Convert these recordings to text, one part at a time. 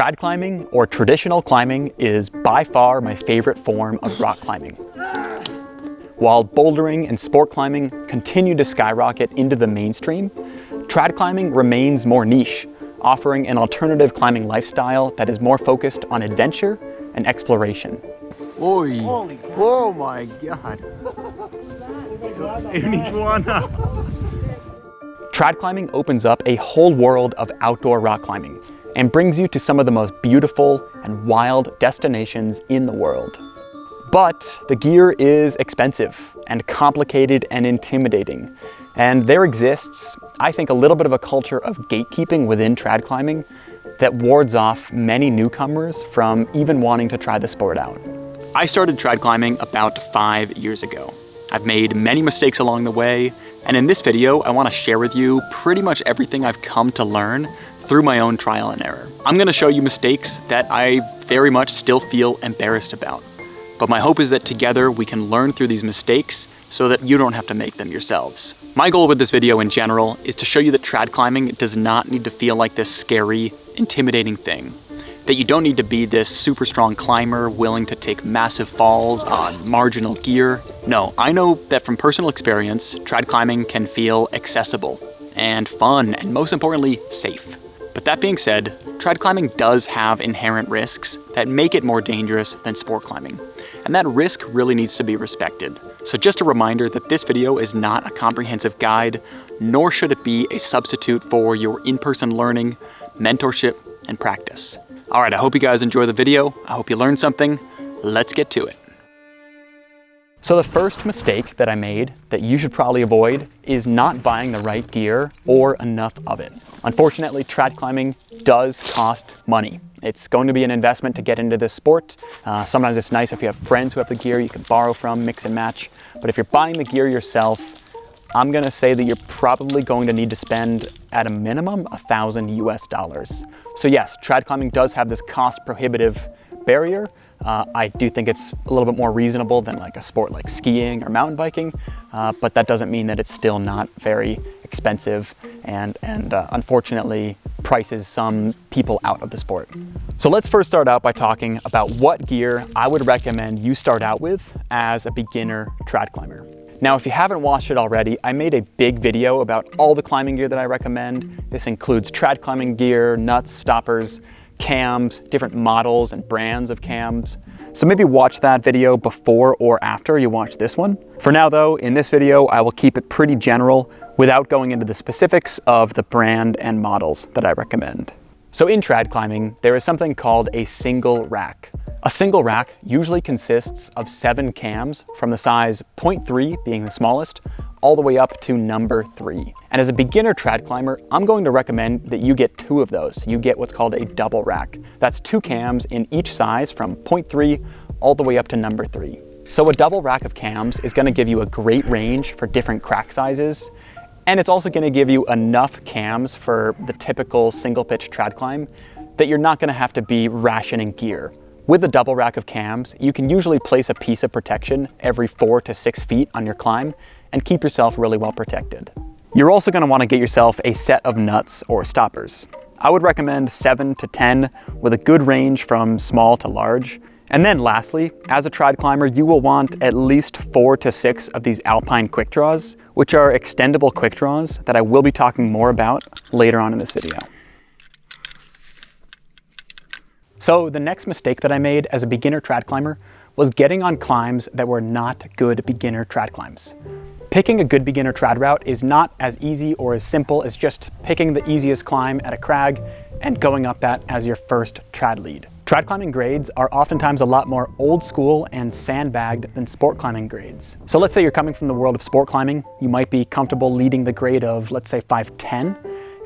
Trad climbing, or traditional climbing, is by far my favorite form of rock climbing. While bouldering and sport climbing continue to skyrocket into the mainstream, trad climbing remains more niche, offering an alternative climbing lifestyle that is more focused on adventure and exploration. Oi! Oh my god! An iguana! Trad climbing opens up a whole world of outdoor rock climbing and brings you to some of the most beautiful and wild destinations in the world. But the gear is expensive and complicated and intimidating. And there exists, I think, a little bit of a culture of gatekeeping within trad climbing that wards off many newcomers from even wanting to try the sport out. I started trad climbing about 5 years ago. I've made many mistakes along the way, and in this video, I want to share with you pretty much everything I've come to learn through my own trial and error. I'm going to show you mistakes that I very much still feel embarrassed about. But my hope is that together we can learn through these mistakes so that you don't have to make them yourselves. My goal with this video in general is to show you that trad climbing does not need to feel like this scary, intimidating thing. That you don't need to be this super strong climber willing to take massive falls on marginal gear. No, I know that from personal experience, trad climbing can feel accessible and fun and most importantly, safe. But that being said, trad climbing does have inherent risks that make it more dangerous than sport climbing. And that risk really needs to be respected. So just a reminder that this video is not a comprehensive guide, nor should it be a substitute for your in-person learning, mentorship, and practice. All right, I hope you guys enjoy the video. I hope you learned something. Let's get to it. So the first mistake that I made that you should probably avoid is not buying the right gear or enough of it. Unfortunately, trad climbing does cost money. It's going to be an investment to get into this sport. Sometimes it's nice if you have friends who have the gear you can borrow from, mix and match. But if you're buying the gear yourself, I'm gonna say that you're probably going to need to spend at a minimum $1,000 US. So yes, trad climbing does have this cost prohibitive barrier. I do think it's a little bit more reasonable than like a sport like skiing or mountain biking, but that doesn't mean that it's still not very expensive and unfortunately prices some people out of the sport. So let's first start out by talking about what gear I would recommend you start out with as a beginner trad climber. Now, if you haven't watched it already, I made a big video about all the climbing gear that I recommend. This includes trad climbing gear, nuts, stoppers, cams, different models and brands of cams. So maybe watch that video before or after you watch this one. For now though, in this video, I will keep it pretty general without going into the specifics of the brand and models that I recommend. So in trad climbing, there is something called a single rack. A single rack usually consists of 7 cams from the size 0.3 being the smallest, all the way up to number 3. And as a beginner trad climber, I'm going to recommend that you get 2 of those. You get what's called a double rack. That's 2 cams in each size from 0.3 all the way up to number 3. So a double rack of cams is gonna give you a great range for different crack sizes, and it's also gonna give you enough cams for the typical single pitch trad climb that you're not gonna have to be rationing gear. With a double rack of cams, you can usually place a piece of protection every 4 to 6 feet on your climb and keep yourself really well protected. You're also going to want to get yourself a set of nuts or stoppers. I would recommend 7 to 10 with a good range from small to large. And then lastly, as a trad climber, you will want at least 4 to 6 of these alpine quick draws, which are extendable quick draws that I will be talking more about later on in this video. So the next mistake that I made as a beginner trad climber was getting on climbs that were not good beginner trad climbs. Picking a good beginner trad route is not as easy or as simple as just picking the easiest climb at a crag and going up that as your first trad lead. Trad climbing grades are oftentimes a lot more old school and sandbagged than sport climbing grades. So let's say you're coming from the world of sport climbing, you might be comfortable leading the grade of, let's say 5'10",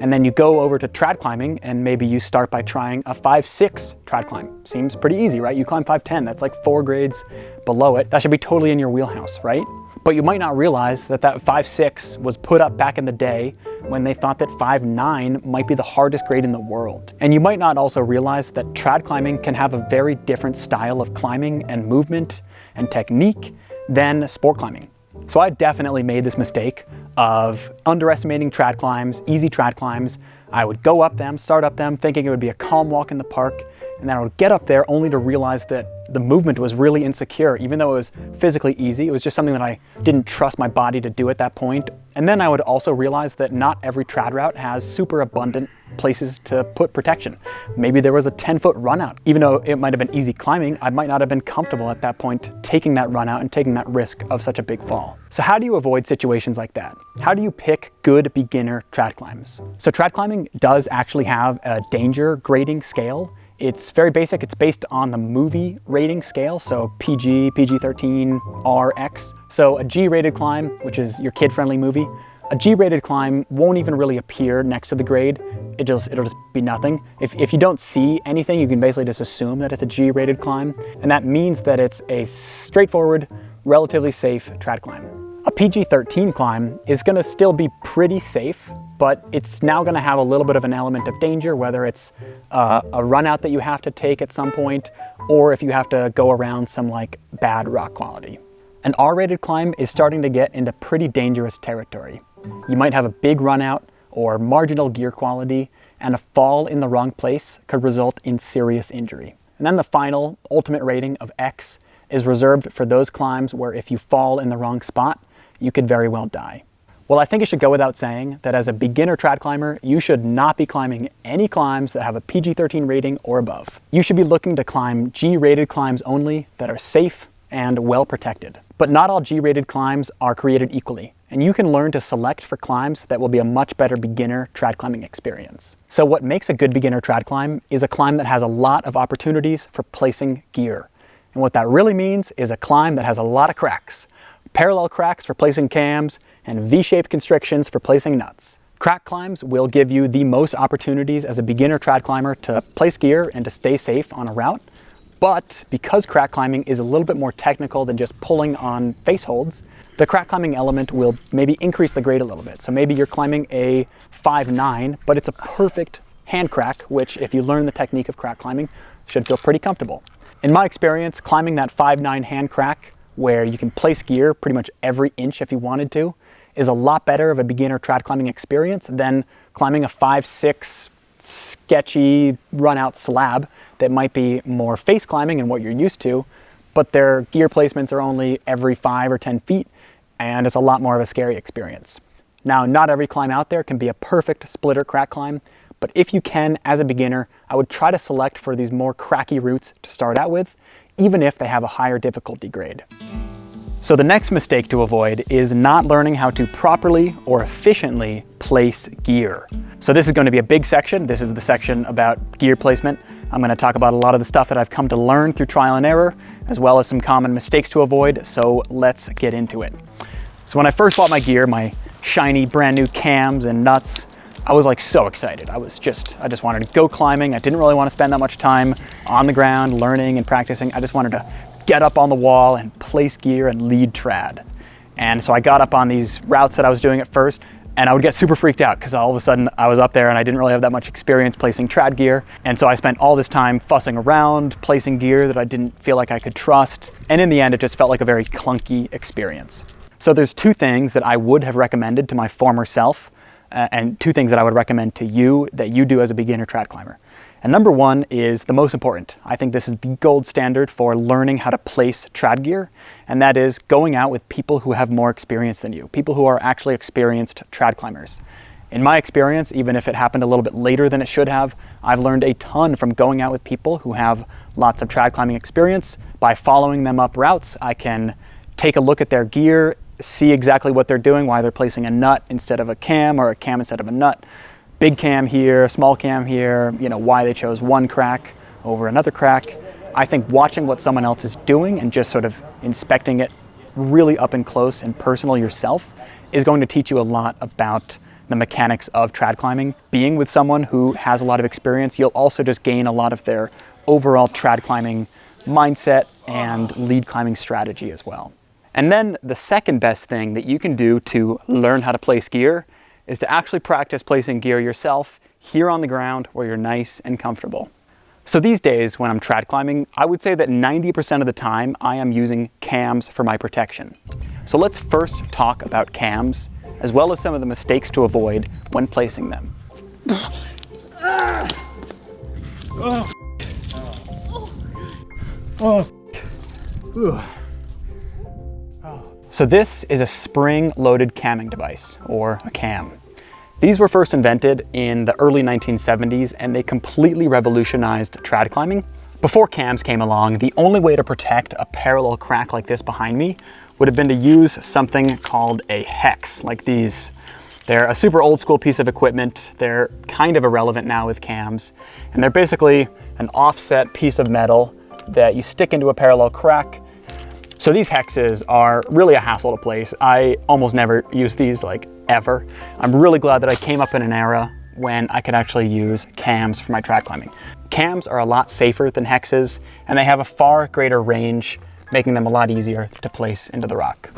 and then you go over to trad climbing and maybe you start by trying a 5'6" trad climb. Seems pretty easy, right? You climb 5'10", that's like 4 grades below it. That should be totally in your wheelhouse, right? But you might not realize that that 5'6" was put up back in the day when they thought that 5'9" might be the hardest grade in the world. And you might not also realize that trad climbing can have a very different style of climbing and movement and technique than sport climbing. So I definitely made this mistake of underestimating trad climbs, easy trad climbs. I would go up them, start up them, thinking it would be a calm walk in the park, and then I would get up there only to realize that the movement was really insecure. Even though it was physically easy, it was just something that I didn't trust my body to do at that point. And then I would also realize that not every trad route has super abundant places to put protection. Maybe there was a 10-foot run out. Even though it might have been easy climbing, I might not have been comfortable at that point taking that run out and taking that risk of such a big fall. So how do you avoid situations like that? How do you pick good beginner trad climbs? So trad climbing does actually have a danger grading scale. It's very basic. It's based on the movie rating scale, so PG, PG-13, R, X. So a G-rated climb, which is your kid-friendly movie, a G-rated climb won't even really appear next to the grade. It'll just be nothing. If you don't see anything, you can basically just assume that it's a G-rated climb, and that means that it's a straightforward, relatively safe trad climb. A PG-13 climb is going to still be pretty safe, but it's now going to have a little bit of an element of danger, whether it's a run out that you have to take at some point, or if you have to go around some like bad rock quality. An R-rated climb is starting to get into pretty dangerous territory. You might have a big run out or marginal gear quality, and a fall in the wrong place could result in serious injury. And then the final ultimate rating of X is reserved for those climbs where if you fall in the wrong spot, you could very well die. Well, I think it should go without saying that as a beginner trad climber, you should not be climbing any climbs that have a PG-13 rating or above. You should be looking to climb G-rated climbs only that are safe and well protected. But not all G-rated climbs are created equally, and you can learn to select for climbs that will be a much better beginner trad climbing experience. So what makes a good beginner trad climb is a climb that has a lot of opportunities for placing gear. And what that really means is a climb that has a lot of cracks. Parallel cracks for placing cams, and V-shaped constrictions for placing nuts. Crack climbs will give you the most opportunities as a beginner trad climber to place gear and to stay safe on a route. But because crack climbing is a little bit more technical than just pulling on face holds, the crack climbing element will maybe increase the grade a little bit. So maybe you're climbing a 5.9, but it's a perfect hand crack, which if you learn the technique of crack climbing, should feel pretty comfortable. In my experience, climbing that 5.9 hand crack, where you can place gear pretty much every inch if you wanted to, is a lot better of a beginner trad climbing experience than climbing a 5.6 sketchy run out slab that might be more face climbing and what you're used to, but their gear placements are only every 5 or 10 feet, and it's a lot more of a scary experience. Now, not every climb out there can be a perfect splitter crack climb, but if you can, as a beginner, I would try to select for these more cracky routes to start out with, even if they have a higher difficulty grade. So the next mistake to avoid is not learning how to properly or efficiently place gear. So this is going to be a big section. This is the section about gear placement. I'm going to talk about a lot of the stuff that I've come to learn through trial and error, as well as some common mistakes to avoid. So let's get into it. So when I first bought my gear, my shiny brand new cams and nuts, I was like so excited. I just wanted to go climbing. I didn't really want to spend that much time on the ground learning and practicing. I just wanted to get up on the wall and place gear and lead trad. And so I got up on these routes that I was doing at first, and I would get super freaked out because all of a sudden I was up there and I didn't really have that much experience placing trad gear. And so I spent all this time fussing around, placing gear that I didn't feel like I could trust. And in the end, it just felt like a very clunky experience. So there's two things that I would have recommended to my former self, and two things that I would recommend to you that you do as a beginner trad climber. And number one is the most important. I think this is the gold standard for learning how to place trad gear, and that is going out with people who have more experience than you, people who are actually experienced trad climbers. In my experience, even if it happened a little bit later than it should have, I've learned a ton from going out with people who have lots of trad climbing experience. By following them up routes, I can take a look at their gear, see exactly what they're doing, why they're placing a nut instead of a cam or a cam instead of a nut. Big cam here, small cam here, why they chose one crack over another crack. I think watching what someone else is doing and just sort of inspecting it really up and close and personal yourself is going to teach you a lot about the mechanics of trad climbing. Being with someone who has a lot of experience, you'll also just gain a lot of their overall trad climbing mindset and lead climbing strategy as well. And then the second best thing that you can do to learn how to place gear is to actually practice placing gear yourself here on the ground where you're nice and comfortable. So these days when I'm trad climbing, I would say that 90% of the time I am using cams for my protection. So let's first talk about cams, as well as some of the mistakes to avoid when placing them. So this is a spring-loaded camming device, or a cam. These were first invented in the early 1970s, and they completely revolutionized trad climbing. Before cams came along, the only way to protect a parallel crack like this behind me would have been to use something called a hex, like these. They're a super old school piece of equipment. They're kind of irrelevant now with cams, and they're basically an offset piece of metal that you stick into a parallel crack. So these hexes are really a hassle to place. I almost never use these, like, ever. I'm really glad that I came up in an era when I could actually use cams for my trad climbing. Cams are a lot safer than hexes, and they have a far greater range, making them a lot easier to place into the rock.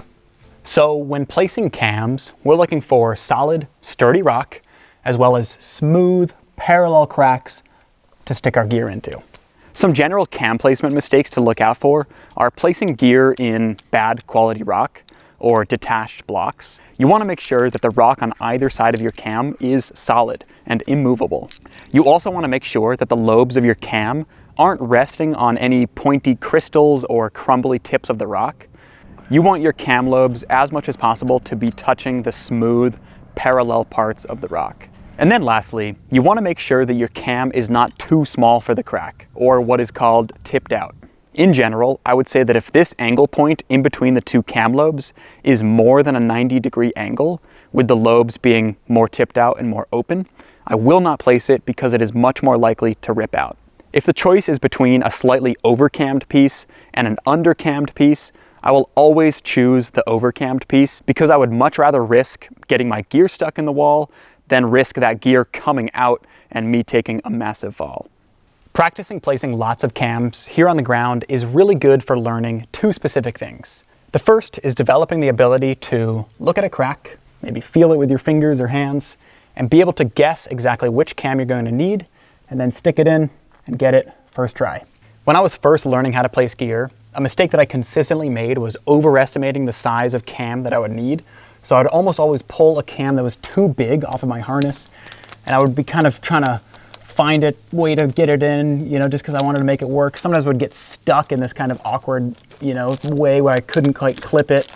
So when placing cams, we're looking for solid, sturdy rock, as well as smooth, parallel cracks to stick our gear into. Some general cam placement mistakes to look out for are placing gear in bad quality rock or detached blocks. You want to make sure that the rock on either side of your cam is solid and immovable. You also want to make sure that the lobes of your cam aren't resting on any pointy crystals or crumbly tips of the rock. You want your cam lobes as much as possible to be touching the smooth, parallel parts of the rock. And then lastly, you want to make sure that your cam is not too small for the crack, or what is called tipped out. In general, I would say that if this angle point in between the two cam lobes is more than a 90-degree angle, with the lobes being more tipped out and more open, I will not place it because it is much more likely to rip out. If the choice is between a slightly over-cammed piece and an under-cammed piece, I will always choose the over-cammed piece because I would much rather risk getting my gear stuck in the wall than risk that gear coming out and me taking a massive fall. Practicing placing lots of cams here on the ground is really good for learning two specific things. The first is developing the ability to look at a crack, maybe feel it with your fingers or hands, and be able to guess exactly which cam you're going to need, and then stick it in and get it first try. When I was first learning how to place gear, a mistake that I consistently made was overestimating the size of cam that I would need. So I'd almost always pull a cam that was too big off of my harness, and I would be kind of trying to find a way to get it in, you know, just because I wanted to make it work. Sometimes I would get stuck in this kind of awkward, you know, way where I couldn't quite clip it,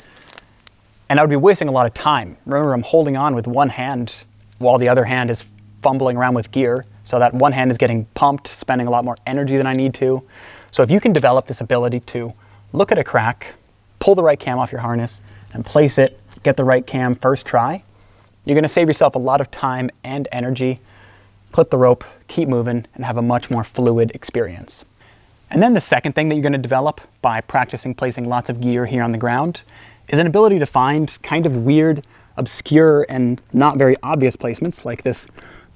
and I would be wasting a lot of time. Remember, I'm holding on with one hand while the other hand is fumbling around with gear, so that one hand is getting pumped, spending a lot more energy than I need to. So if you can develop this ability to look at a crack, pull the right cam off your harness, and place it, get the right cam first try, you're going to save yourself a lot of time and energy, clip the rope, keep moving, and have a much more fluid experience. And then the second thing that you're going to develop by practicing placing lots of gear here on the ground is an ability to find kind of weird, obscure, and not very obvious placements like this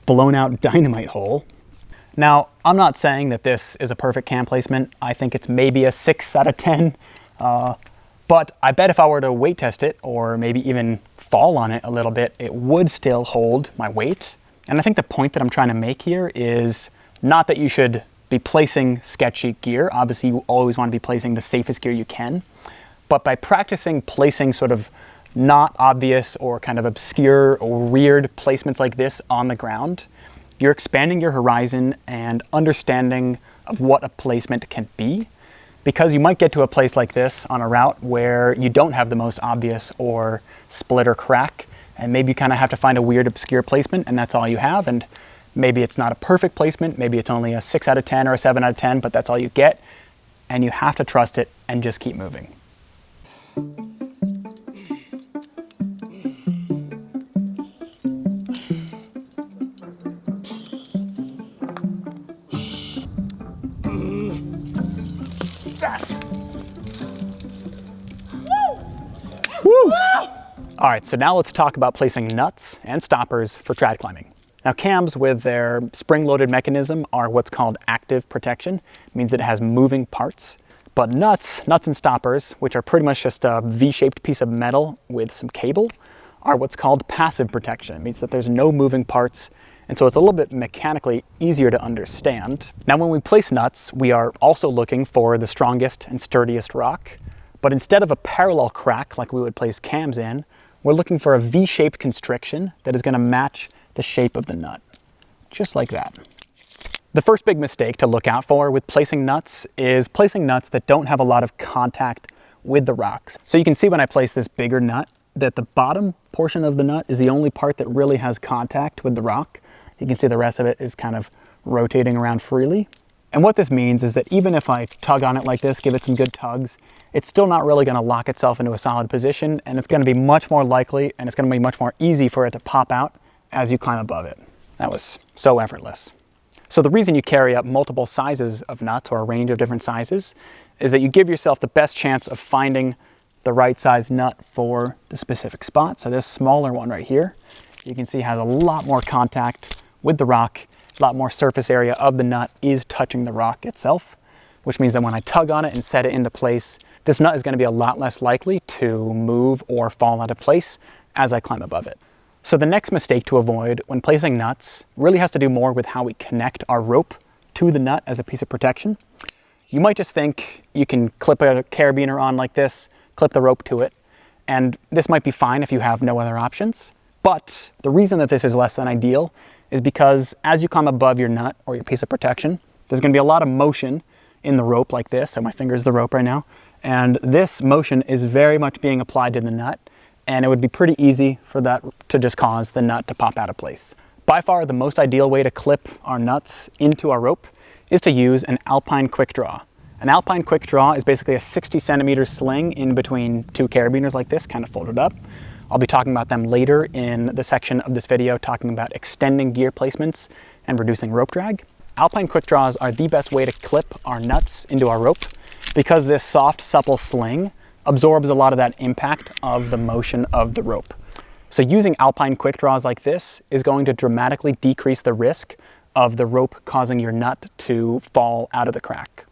blown out dynamite hole. Now, I'm not saying that this is a perfect cam placement. I think it's maybe a 6 out of 10. But I bet if I were to weight test it, or maybe even fall on it a little bit, it would still hold my weight. And I think the point that I'm trying to make here is not that you should be placing sketchy gear. Obviously, you always want to be placing the safest gear you can. But by practicing placing sort of not obvious or kind of obscure or weird placements like this on the ground, you're expanding your horizon and understanding of what a placement can be. Because you might get to a place like this on a route where you don't have the most obvious or split or crack, and maybe you kind of have to find a weird, obscure placement, and that's all you have, and maybe it's not a perfect placement, maybe it's only a 6 out of 10 or a 7 out of 10, but that's all you get, and you have to trust it and just keep moving. Woo! All right, so now let's talk about placing nuts and stoppers for trad climbing. Now, cams with their spring-loaded mechanism are what's called active protection. It means that it has moving parts. But nuts and stoppers, which are pretty much just a V-shaped piece of metal with some cable, are what's called passive protection. It means that there's no moving parts, and so it's a little bit mechanically easier to understand. Now, when we place nuts, we are also looking for the strongest and sturdiest rock. But instead of a parallel crack like we would place cams in, we're looking for a V-shaped constriction that is going to match the shape of the nut. just like that. The first big mistake to look out for with placing nuts is placing nuts that don't have a lot of contact with the rocks. So you can see when I place this bigger nut that the bottom portion of the nut is the only part that really has contact with the rock. You can see the rest of it is kind of rotating around freely. And what this means is that even if I tug on it like this, give it some good tugs, it's still not really going to lock itself into a solid position, and it's going to be much more likely and it's going to be much more easy for it to pop out as you climb above it. That was so effortless. So the reason you carry up multiple sizes of nuts, or a range of different sizes, is that you give yourself the best chance of finding the right size nut for the specific spot. So this smaller one right here, you can see has a lot more contact with the rock, a lot more surface area of the nut is touching the rock itself, which means that when I tug on it and set it into place, this nut is going to be a lot less likely to move or fall out of place as I climb above it. So the next mistake to avoid when placing nuts really has to do more with how we connect our rope to the nut as a piece of protection. You might just think you can clip a carabiner on like this, clip the rope to it, and this might be fine if you have no other options. But the reason that this is less than ideal is because as you climb above your nut or your piece of protection, there's going to be a lot of motion in the rope like this. So my finger's the rope right now. And this motion is very much being applied to the nut, and it would be pretty easy for that to just cause the nut to pop out of place. By far, the most ideal way to clip our nuts into our rope is to use an Alpine quick draw. An Alpine quick draw is basically a 60 centimeter sling in between two carabiners like this, kind of folded up. I'll be talking about them later in the section of this video talking about extending gear placements and reducing rope drag. Alpine quick draws are the best way to clip our nuts into our rope because this soft, supple sling absorbs a lot of that impact of the motion of the rope. So using Alpine quick draws like this is going to dramatically decrease the risk of the rope causing your nut to fall out of the crack.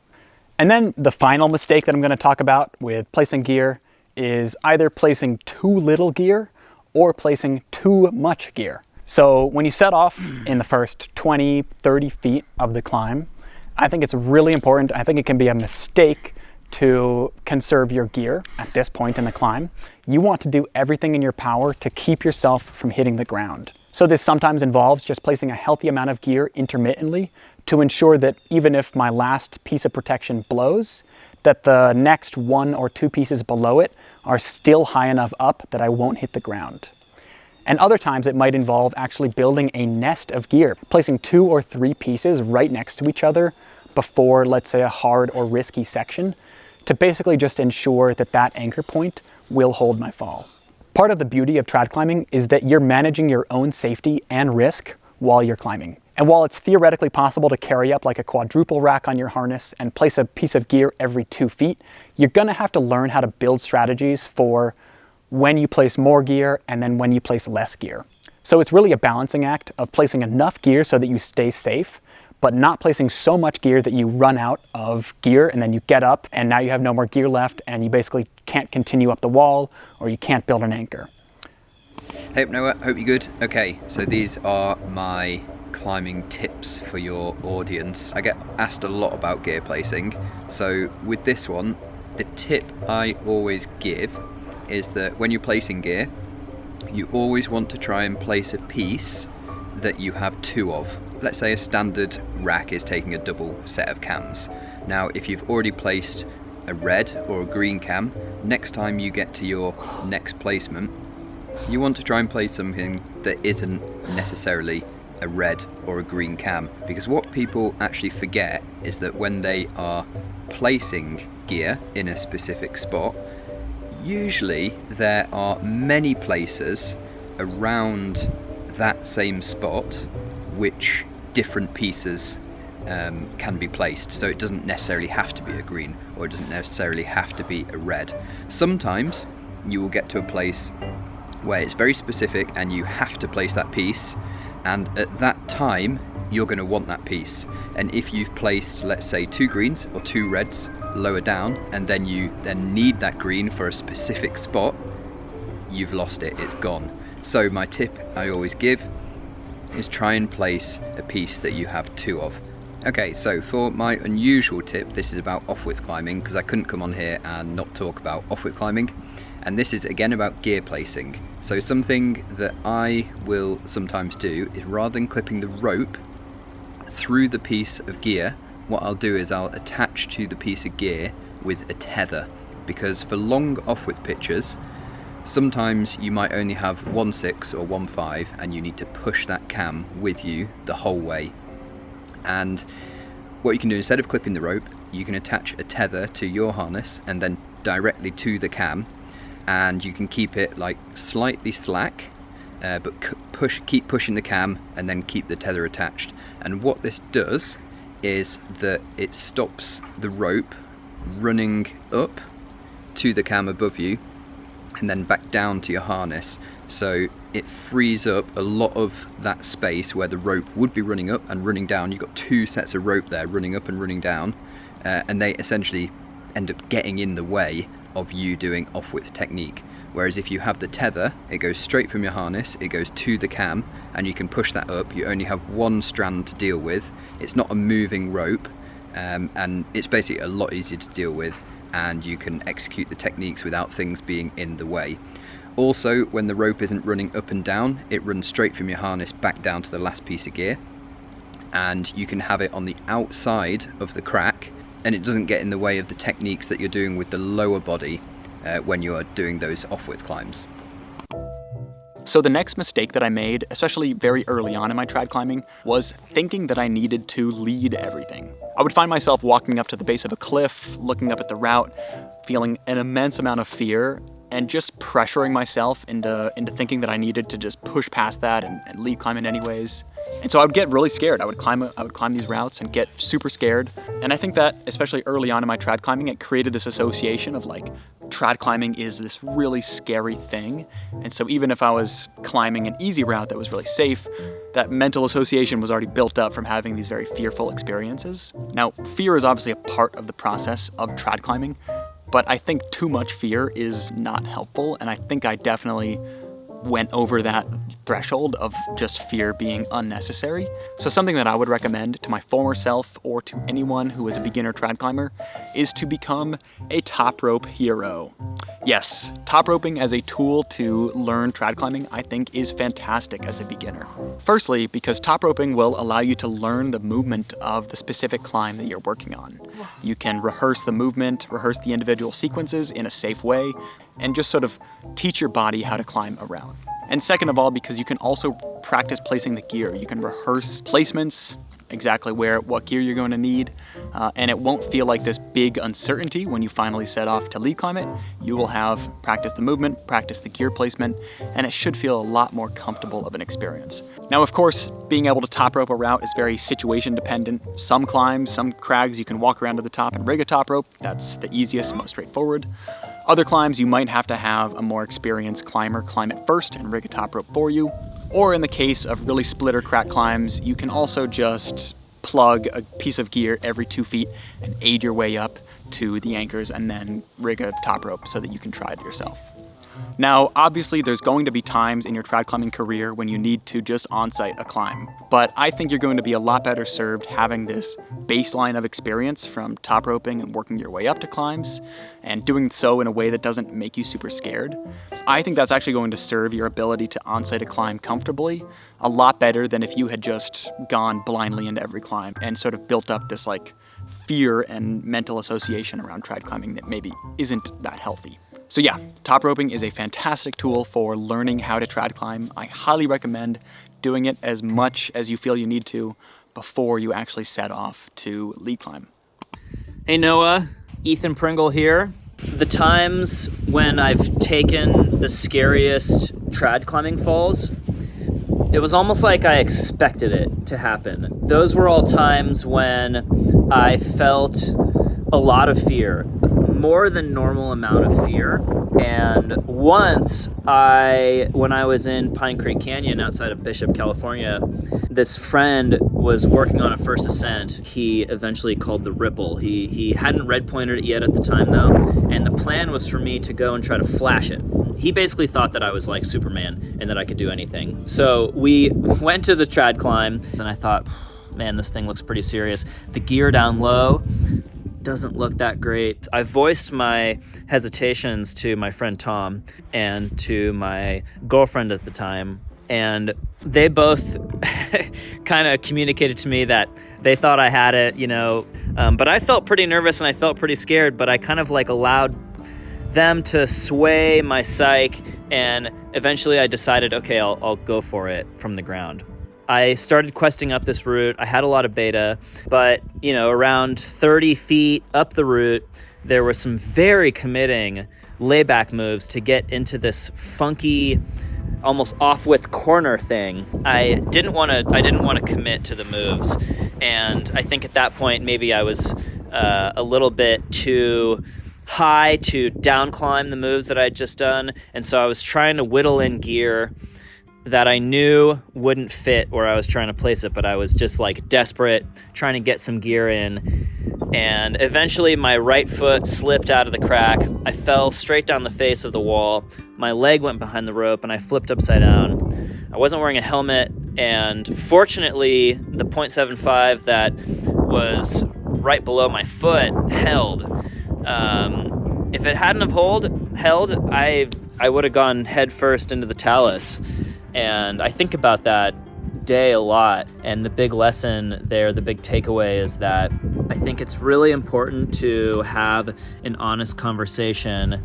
And then the final mistake that I'm going to talk about with placing gear is either placing too little gear or placing too much gear. So when you set off in the first 20, 30 feet of the climb, I think it's really important. I think it can be a mistake to conserve your gear at this point in the climb. You want to do everything in your power to keep yourself from hitting the ground. So this sometimes involves just placing a healthy amount of gear intermittently to ensure that even if my last piece of protection blows, that the next one or two pieces below it are still high enough up that I won't hit the ground. And other times it might involve actually building a nest of gear, placing 2 or 3 pieces right next to each other before, let's say, a hard or risky section, to basically just ensure that that anchor point will hold my fall. Part of the beauty of trad climbing is that you're managing your own safety and risk while you're climbing. And while it's theoretically possible to carry up like a quadruple rack on your harness and place a piece of gear every 2 feet, you're gonna have to learn how to build strategies for when you place more gear and then when you place less gear. So it's really a balancing act of placing enough gear so that you stay safe, but not placing so much gear that you run out of gear and then you get up and now you have no more gear left and you basically can't continue up the wall or you can't build an anchor. Hey Noah, hope you're good. Okay, so these are my climbing tips for your audience. I get asked a lot about gear placing, so with this one, the tip I always give is that when you're placing gear, you always want to try and place a piece that you have 2 of. Let's say a standard rack is taking a double set of cams. Now, if you've already placed a red or a green cam, next time you get to your next placement, you want to try and place something that isn't necessarily a red or a green cam, because what people actually forget is that when they are placing gear in a specific spot, usually there are many places around that same spot which different pieces can be placed. So it doesn't necessarily have to be a green, or it doesn't necessarily have to be a red. Sometimes you will get to a place where it's very specific and you have to place that piece, and at that time you're going to want that piece. And if you've placed, let's say, 2 greens or 2 reds lower down, and then you need that green for a specific spot, you've lost it, it's gone. So my tip I always give is try and place a piece that you have 2 of. Okay, so for my unusual tip, this is about off-width climbing, because I couldn't come on here and not talk about off-width climbing. And this is again about gear placing. So something that I will sometimes do is, rather than clipping the rope through the piece of gear, what I'll do is I'll attach to the piece of gear with a tether, because for long off-width pitches, sometimes you might only have 1.6 or 1.5 and you need to push that cam with you the whole way. And what you can do, instead of clipping the rope, you can attach a tether to your harness and then directly to the cam, and you can keep it like slightly slack, but keep pushing the cam and then keep the tether attached. And what this does is that it stops the rope running up to the cam above you and then back down to your harness. So it frees up a lot of that space where the rope would be running up and running down. You've got two sets of rope there running up and running down, and they essentially end up getting in the way of you doing off-width technique. Whereas if you have the tether, it goes straight from your harness, it goes to the cam, and you can push that up. You only have one strand to deal with. It's not a moving rope, and it's basically a lot easier to deal with, and you can execute the techniques without things being in the way. Also, when the rope isn't running up and down, it runs straight from your harness back down to the last piece of gear, and you can have it on the outside of the crack, and it doesn't get in the way of the techniques that you're doing with the lower body when you are doing those off-width climbs. So the next mistake that I made, especially very early on in my trad climbing, was thinking that I needed to lead everything. I would find myself walking up to the base of a cliff, looking up at the route, feeling an immense amount of fear, and just pressuring myself into thinking that I needed to just push past that and lead climb it anyways. And so I would get really scared. I would climb these routes and get super scared. And I think that, especially early on in my trad climbing, it created this association of like, trad climbing is this really scary thing. And so even if I was climbing an easy route that was really safe, that mental association was already built up from having these very fearful experiences. Now, fear is obviously a part of the process of trad climbing, but I think too much fear is not helpful. And I think I definitely went over that threshold of just fear being unnecessary. So something that I would recommend to my former self or to anyone who is a beginner trad climber is to become a top rope hero. Yes, top roping as a tool to learn trad climbing I think is fantastic as a beginner. Firstly, because top roping will allow you to learn the movement of the specific climb that you're working on. You can rehearse the movement, rehearse the individual sequences in a safe way, and just sort of teach your body how to climb around. And second of all, because you can also practice placing the gear. You can rehearse placements, exactly what gear you're going to need, and it won't feel like this big uncertainty when you finally set off to lead climb it. You will have practiced the movement, practiced the gear placement, and it should feel a lot more comfortable of an experience. Now, of course, being able to top rope a route is very situation dependent. Some climbs, some crags, you can walk around to the top and rig a top rope. That's the easiest and most straightforward. Other climbs, you might have to have a more experienced climber climb it first and rig a top rope for you. Or in the case of really split or crack climbs, you can also just plug a piece of gear every 2 feet and aid your way up to the anchors and then rig a top rope so that you can try it yourself. Now, obviously, there's going to be times in your trad climbing career when you need to just on-site a climb, but I think you're going to be a lot better served having this baseline of experience from top roping and working your way up to climbs, and doing so in a way that doesn't make you super scared. I think that's actually going to serve your ability to on-site a climb comfortably a lot better than if you had just gone blindly into every climb and sort of built up this like fear and mental association around trad climbing that maybe isn't that healthy. So yeah, top roping is a fantastic tool for learning how to trad climb. I highly recommend doing it as much as you feel you need to before you actually set off to lead climb. Hey Noah, Ethan Pringle here. The times when I've taken the scariest trad climbing falls, it was almost like I expected it to happen. Those were all times when I felt a lot of fear, more than normal amount of fear. And once when I was in Pine Creek Canyon outside of Bishop, California, this friend was working on a first ascent. He eventually called the Ripple. He hadn't red pointed it yet at the time though, and the plan was for me to go and try to flash it. He basically thought that I was like Superman and that I could do anything. So we went to the trad climb, and I thought, man, this thing looks pretty serious. The gear down low doesn't look that great. I voiced my hesitations to my friend Tom and to my girlfriend at the time, and they both kind of communicated to me that they thought I had it, but I felt pretty nervous and I felt pretty scared, but I kind of like allowed them to sway my psyche, and eventually I decided, okay, I'll go for it from the ground. I started questing up this route. I had a lot of beta, but around 30 feet up the route, there were some very committing layback moves to get into this funky, almost off-width corner thing. I didn't want to commit to the moves, and I think at that point maybe I was a little bit too high to down climb the moves that I'd just done, and so I was trying to whittle in gear that I knew wouldn't fit where I was trying to place it, but I was just like desperate, trying to get some gear in. And eventually my right foot slipped out of the crack. I fell straight down the face of the wall. My leg went behind the rope and I flipped upside down. I wasn't wearing a helmet, and fortunately the .75 that was right below my foot held. If it hadn't have held, I would have gone head first into the talus. And I think about that day a lot, and the big lesson there, the big takeaway is that I think it's really important to have an honest conversation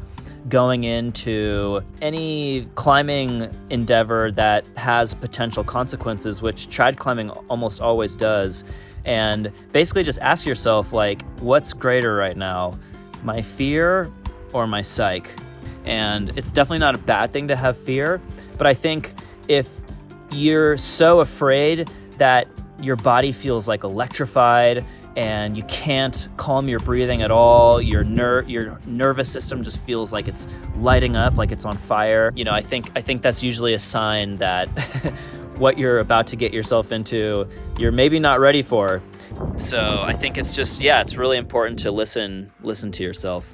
going into any climbing endeavor that has potential consequences, which trad climbing almost always does. And basically just ask yourself, like, what's greater right now, my fear or my psyche? And it's definitely not a bad thing to have fear, but I think if you're so afraid that your body feels like electrified and you can't calm your breathing at all, your nervous system just feels like it's lighting up, like it's on fire, I think that's usually a sign that what you're about to get yourself into, you're maybe not ready for. So I think it's just, it's really important to listen to yourself.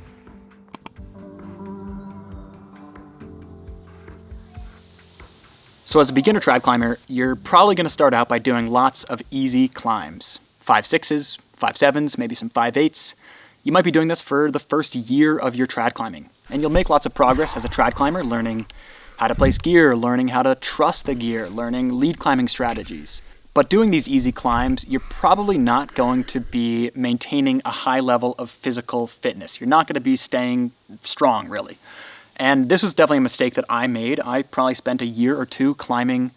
So as a beginner trad climber, you're probably going to start out by doing lots of easy climbs. 5/6s, 5/7s, maybe some 5/8s. You might be doing this for the first year of your trad climbing, and you'll make lots of progress as a trad climber, learning how to place gear, learning how to trust the gear, learning lead climbing strategies. But doing these easy climbs, you're probably not going to be maintaining a high level of physical fitness. You're not going to be staying strong, really. And this was definitely a mistake that I made. I probably spent a year or two climbing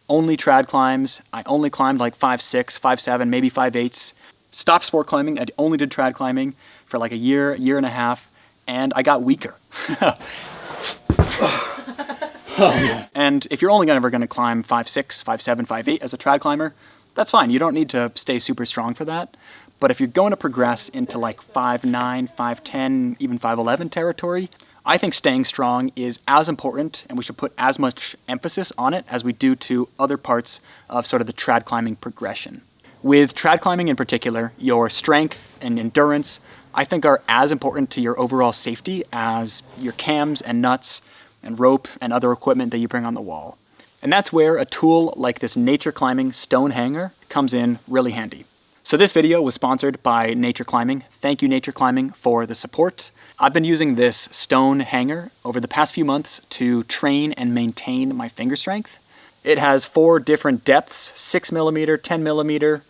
only trad climbs. I only climbed like 5/6, 5/7, maybe 5/8s. Stopped sport climbing. I only did trad climbing for like a year and a half, and I got weaker. And if you're only ever going to climb 5/6, 5/7, 5/8 as a trad climber, that's fine. You don't need to stay super strong for that. But if you're going to progress into like 5/9, 5/10, even 5/11 territory, I think staying strong is as important, and we should put as much emphasis on it as we do to other parts of sort of the trad climbing progression. With trad climbing in particular, your strength and endurance, I think, are as important to your overall safety as your cams and nuts and rope and other equipment that you bring on the wall. And that's where a tool like this nature climbing stone hanger comes in really handy. So this video was sponsored by Nature Climbing. Thank you, Nature Climbing, for the support. I've been using this stone hanger over the past few months to train and maintain my finger strength. It has 4 different depths: 6mm, 10mm,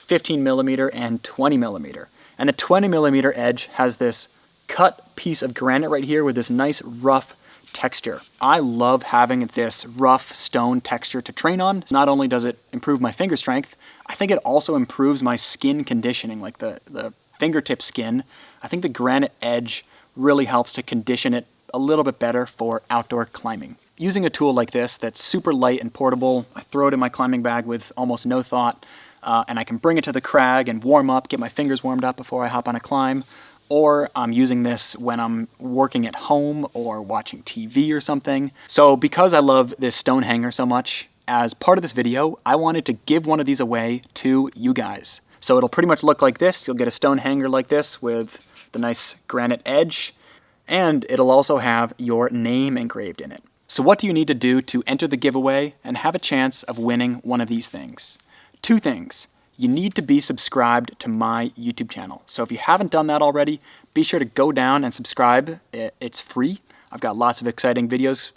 15mm, and 20mm. And the 20mm edge has this cut piece of granite right here with this nice rough texture. I love having this rough stone texture to train on. Not only does it improve my finger strength, I think it also improves my skin conditioning, like the fingertip skin. I think the granite edge really helps to condition it a little bit better for outdoor climbing. Using a tool like this that's super light and portable, I throw it in my climbing bag with almost no thought, and I can bring it to the crag and warm up, get my fingers warmed up before I hop on a climb. Or I'm using this when I'm working at home or watching TV or something. So because I love this stone hanger so much, as part of this video, I wanted to give one of these away to you guys. So it'll pretty much look like this. You'll get a stone hanger like this with the nice granite edge, and it'll also have your name engraved in it. So what do you need to do to enter the giveaway and have a chance of winning one of these things? 2 things. You need to be subscribed to my YouTube channel. So if you haven't done that already, be sure to go down and subscribe. It's free. I've got lots of exciting videos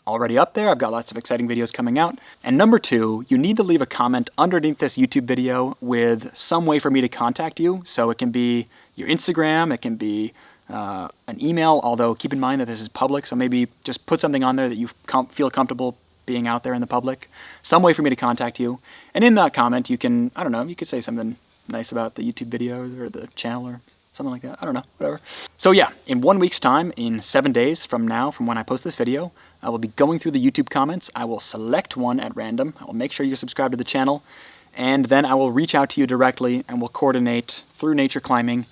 already up there. I've got lots of exciting videos coming out. And number 2, you need to leave a comment underneath this YouTube video with some way for me to contact you. So it can be your Instagram, it can be an email, although keep in mind that this is public, so maybe just put something on there that you feel comfortable being out there in the public. Some way for me to contact you. And in that comment, you can, I don't know, you could say something nice about the YouTube videos or the channel or something like that. I don't know, whatever. So yeah, in 1 week's time, in 7 days from now, from when I post this video, I will be going through the YouTube comments. I will select one at random. I will make sure you're subscribed to the channel. And then I will reach out to you directly and we'll coordinate through Nature Climbing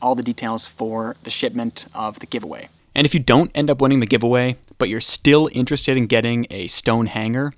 all the details for the shipment of the giveaway. And if you don't end up winning the giveaway, but you're still interested in getting a stone hanger,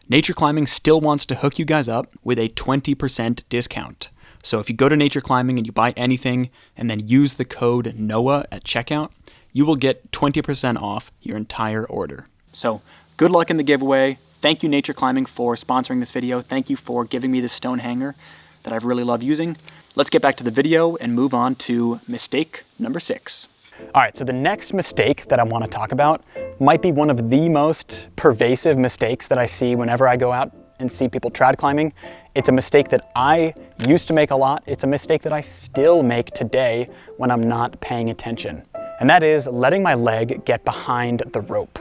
Nature Climbing still wants to hook you guys up with a 20% discount. So if you go to Nature Climbing and you buy anything and then use the code NOAH at checkout, you will get 20% off your entire order. So good luck in the giveaway. Thank you, Nature Climbing, for sponsoring this video. Thank you for giving me this stone hanger that I've really loved using. Let's get back to the video and move on to mistake number 6. All right, so the next mistake that I want to talk about might be one of the most pervasive mistakes that I see whenever I go out and see people trad climbing. It's a mistake that I used to make a lot. It's a mistake that I still make today when I'm not paying attention. And that is letting my leg get behind the rope.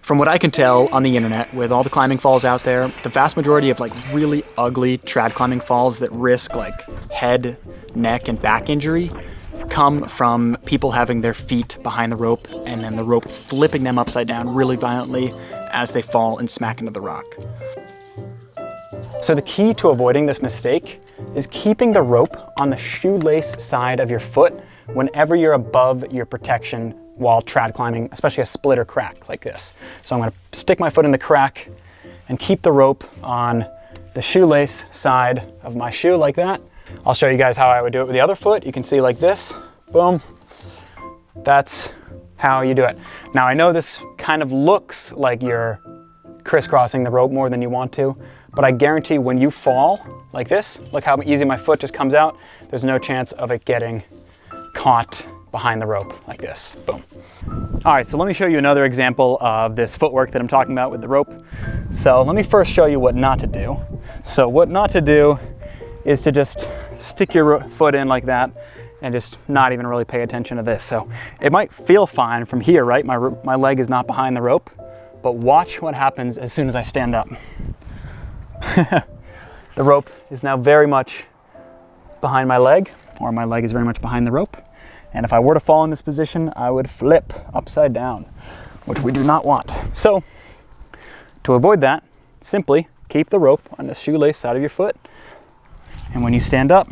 From what I can tell on the internet, with all the climbing falls out there, the vast majority of like really ugly trad climbing falls that risk like head, neck, and back injury come from people having their feet behind the rope and then the rope flipping them upside down really violently as they fall and smack into the rock. So the key to avoiding this mistake is keeping the rope on the shoelace side of your foot whenever you're above your protection while trad climbing, especially a split or crack like this. So I'm gonna stick my foot in the crack and keep the rope on the shoelace side of my shoe like that. I'll show you guys how I would do it with the other foot. You can see like this, boom. That's how you do it. Now I know this kind of looks like you're crisscrossing the rope more than you want to, but I guarantee when you fall like this, look how easy my foot just comes out. There's no chance of it getting caught behind the rope like this, boom. All right, so let me show you another example of this footwork that I'm talking about with the rope. So let me first show you what not to do. So what not to do is to just stick your foot in like that and just not even really pay attention to this. So it might feel fine from here, right? My leg is not behind the rope, but watch what happens as soon as I stand up. The rope is now very much behind my leg, or my leg is very much behind the rope. And if I were to fall in this position, I would flip upside down, which we do not want. So to avoid that, simply keep the rope on the shoelace side of your foot. And when you stand up,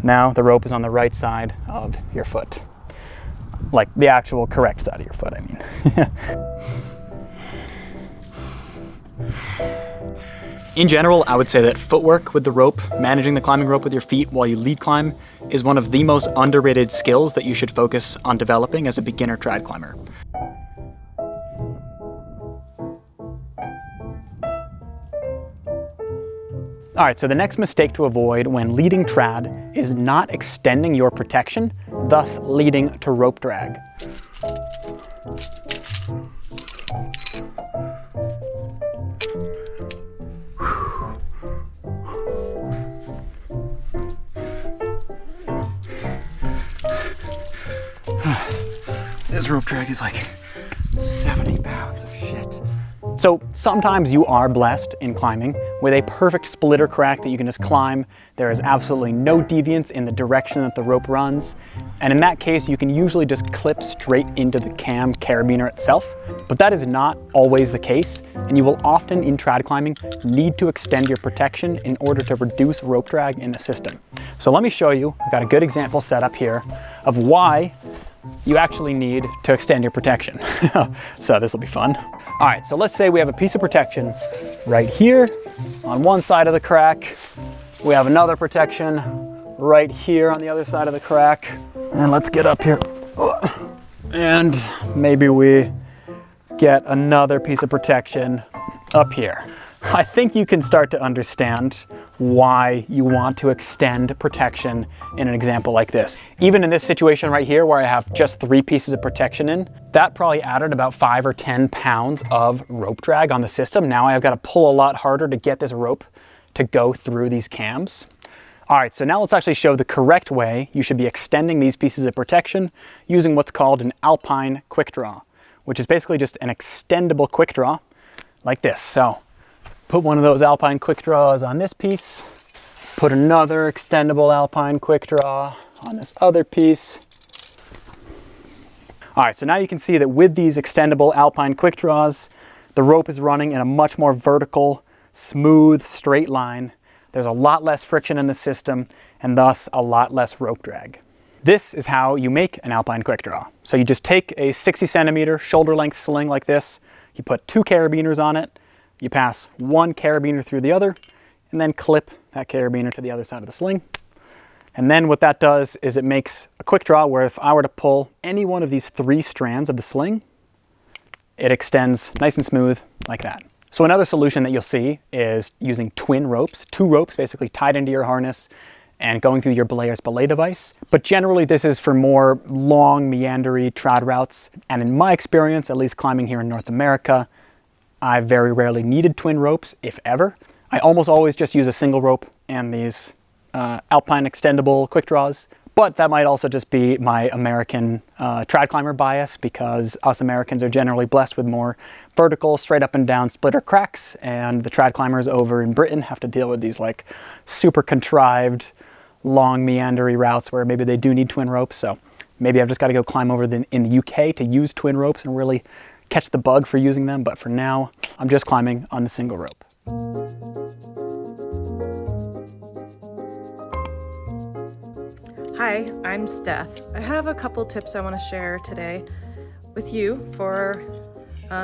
now the rope is on the right side of your foot. Like the actual correct side of your foot, I mean. In general, I would say that footwork with the rope, managing the climbing rope with your feet while you lead climb, is one of the most underrated skills that you should focus on developing as a beginner trad climber. All right, so the next mistake to avoid when leading trad is not extending your protection, thus leading to rope drag. This rope drag is like 70 pounds of shit. So sometimes you are blessed in climbing with a perfect splitter crack that you can just climb. There is absolutely no deviance in the direction that the rope runs. And in that case, you can usually just clip straight into the cam carabiner itself. But that is not always the case. And you will often in trad climbing need to extend your protection in order to reduce rope drag in the system. So let me show you, I've got a good example set up here of why you actually need to extend your protection. So this will be fun. All right, so let's say we have a piece of protection right here on one side of the crack. We have another protection right here on the other side of the crack. And let's get up here. And maybe we get another piece of protection up here. I think you can start to understand why you want to extend protection in an example like this. Even in this situation right here where I have just 3 pieces of protection in, that probably added about 5 or 10 pounds of rope drag on the system. Now I've got to pull a lot harder to get this rope to go through these cams. All right, so now let's actually show the correct way you should be extending these pieces of protection using what's called an alpine quick draw, which is basically just an extendable quick draw like this. So put one of those alpine quick draws on this piece, put another extendable alpine quick draw on this other piece. All right, so now you can see that with these extendable alpine quick draws, the rope is running in a much more vertical, smooth, straight line. There's a lot less friction in the system and thus a lot less rope drag. This is how you make an alpine quick draw. So you just take a 60 centimeter shoulder length sling like this, you put 2 carabiners on it, you pass 1 carabiner through the other, and then clip that carabiner to the other side of the sling. And then what that does is it makes a quick draw where if I were to pull any one of these 3 strands of the sling, it extends nice and smooth like that. So another solution that you'll see is using twin ropes, 2 ropes basically tied into your harness and going through your belayer's belay device. But generally this is for more long meandery trad routes. And in my experience, at least climbing here in North America, I very rarely needed twin ropes, if ever. I almost always just use a single rope and these alpine extendable quick draws. But that might also just be my American trad climber bias, because us Americans are generally blessed with more vertical, straight up and down splitter cracks, and the trad climbers over in Britain have to deal with these like super contrived, long meandery routes where maybe they do need twin ropes. So maybe I've just got to go climb over in the UK to use twin ropes and really catch the bug for using them. But for now, I'm just climbing on the single rope. Hi, I'm Steph. I have a couple tips I want to share today with you for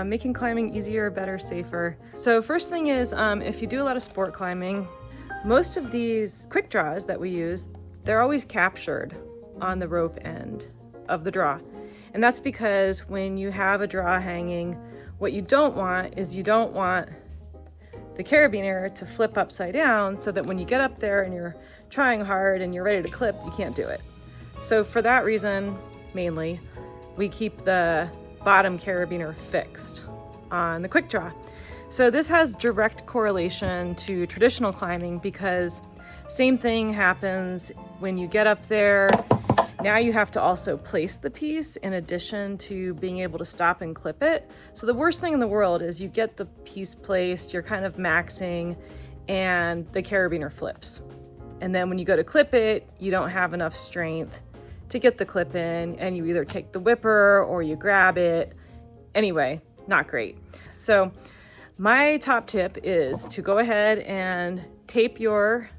making climbing easier, better, safer. So first thing is, if you do a lot of sport climbing, most of these quick draws that we use, they're always captured on the rope end of the draw. And that's because when you have a draw hanging, what you don't want is you don't want the carabiner to flip upside down so that when you get up there and you're trying hard and you're ready to clip, you can't do it. So for that reason, mainly, we keep the bottom carabiner fixed on the quick draw. So this has direct correlation to traditional climbing because same thing happens when you get up there. Now you have to also place the piece in addition to being able to stop and clip it. So the worst thing in the world is you get the piece placed, you're kind of maxing, and the carabiner flips. And then when you go to clip it, you don't have enough strength to get the clip in, and you either take the whipper or you grab it. Anyway, not great. So my top tip is to go ahead and tape your